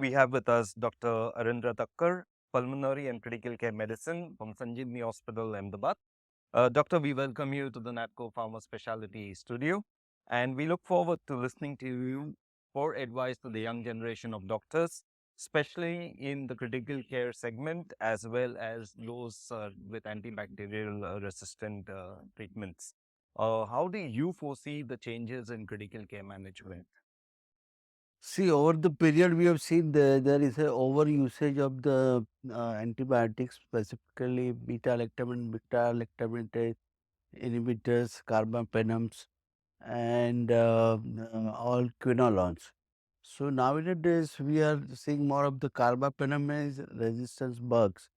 we have with us Dr. Arindra Thakkar, Pulmonary and Critical Care Medicine from Sanjeevani Hospital, Ahmedabad. Doctor, we welcome you to the Natco Pharma Specialty Studio, and we look forward to listening to you for advice to the young generation of doctors, especially in the critical care segment, as well as those with antibacterial resistant treatments. How do you foresee the changes in critical care management? See, over the period we have seen there is a over usage of the antibiotics, specifically beta-lactam inhibitors, carbapenems, and all quinolones. So nowadays we are seeing more of the carbapenem resistance bugs,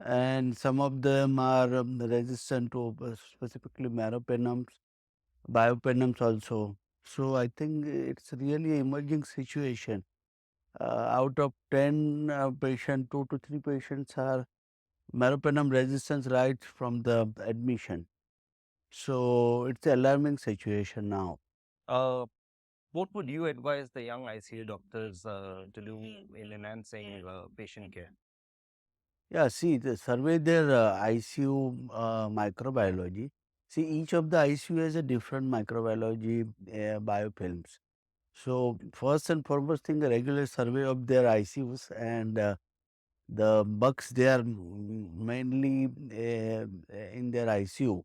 and some of them are resistant to specifically meropenems, biopenems also. So I think it's really emerging situation. Out of 10 patients, 2 to 3 patients are meropenem resistance right from the admission. So it's an alarming situation now. Uh, what would you advise the young ICU doctors to do in enhancing patient care? Yeah, see, the survey their ICU microbiology. See, each of the ICU has a different microbiology biofilms. So first and foremost thing, a regular survey of their ICUs and the bugs they are mainly in their ICU,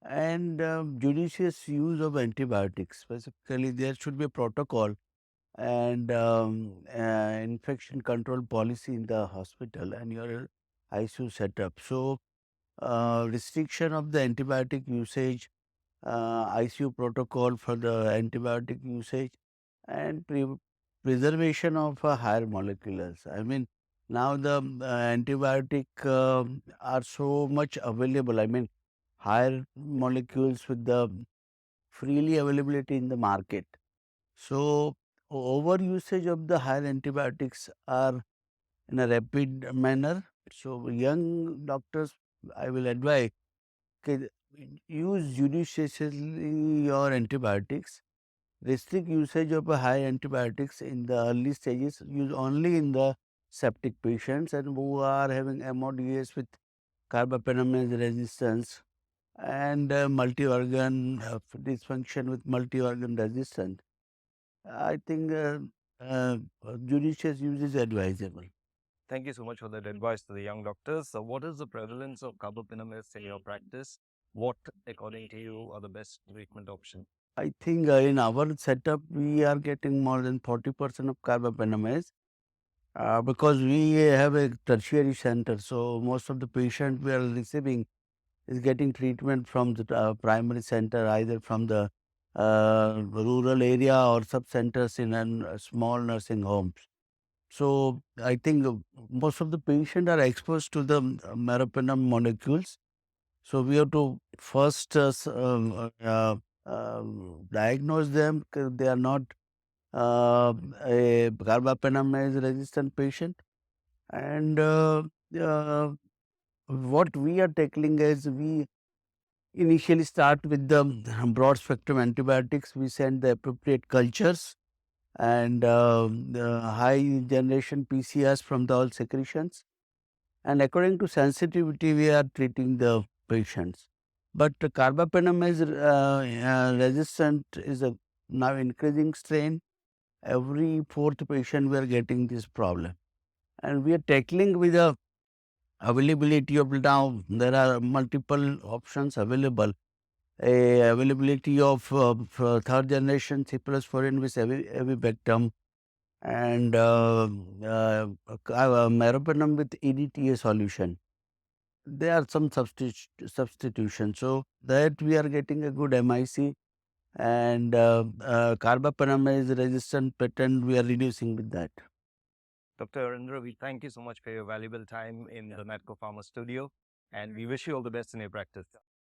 and judicious use of antibiotics. Specifically, there should be a protocol and infection control policy in the hospital and your ICU setup. So, restriction of the antibiotic usage, ICU protocol for the antibiotic usage, and preservation of higher moleculars. I mean, now the antibiotic are so much available. I mean, higher molecules with the freely availability in the market. So, over usage of the higher antibiotics are in a rapid manner. So, young doctors, I will advise, okay, use judiciously your antibiotics. Restrict usage of a high antibiotics in the early stages. Use only in the septic patients and who are having MODS with carbapenemase resistance and multi-organ dysfunction with multi-organ resistance. I think uh, judicious use is advisable. Thank you so much for that advice to the young doctors. So, what is the prevalence of carbapenems in your practice? What, according to you, are the best treatment options? I think in our setup, we are getting more than 40% of carbapenemase because we have a tertiary center. So, most of the patient we are receiving is getting treatment from the primary center, either from the rural area or sub centers in small nursing homes. So, I think most of the patient are exposed to the meropenem molecules. So, we have to first diagnose them. They are not a carbapenemase resistant patient. And uh, what we are tackling is we initially start with the broad spectrum antibiotics. We send the appropriate cultures and the high generation PCRs from the all secretions. And according to sensitivity, we are treating the patients. But carbapenemase resistant is a now increasing strain. Every fourth patient we are getting this problem, and we are tackling with the availability of now there are multiple options available. A availability of third generation C plus 4 with avibactam and meropenem with EDTA solution. There are some substitution. So that we are getting a good MIC and carbapenemase resistant pattern we are reducing with that. Dr. Arindra, we thank you so much for your valuable time in the Natco Pharma studio, and we wish you all the best in your practice.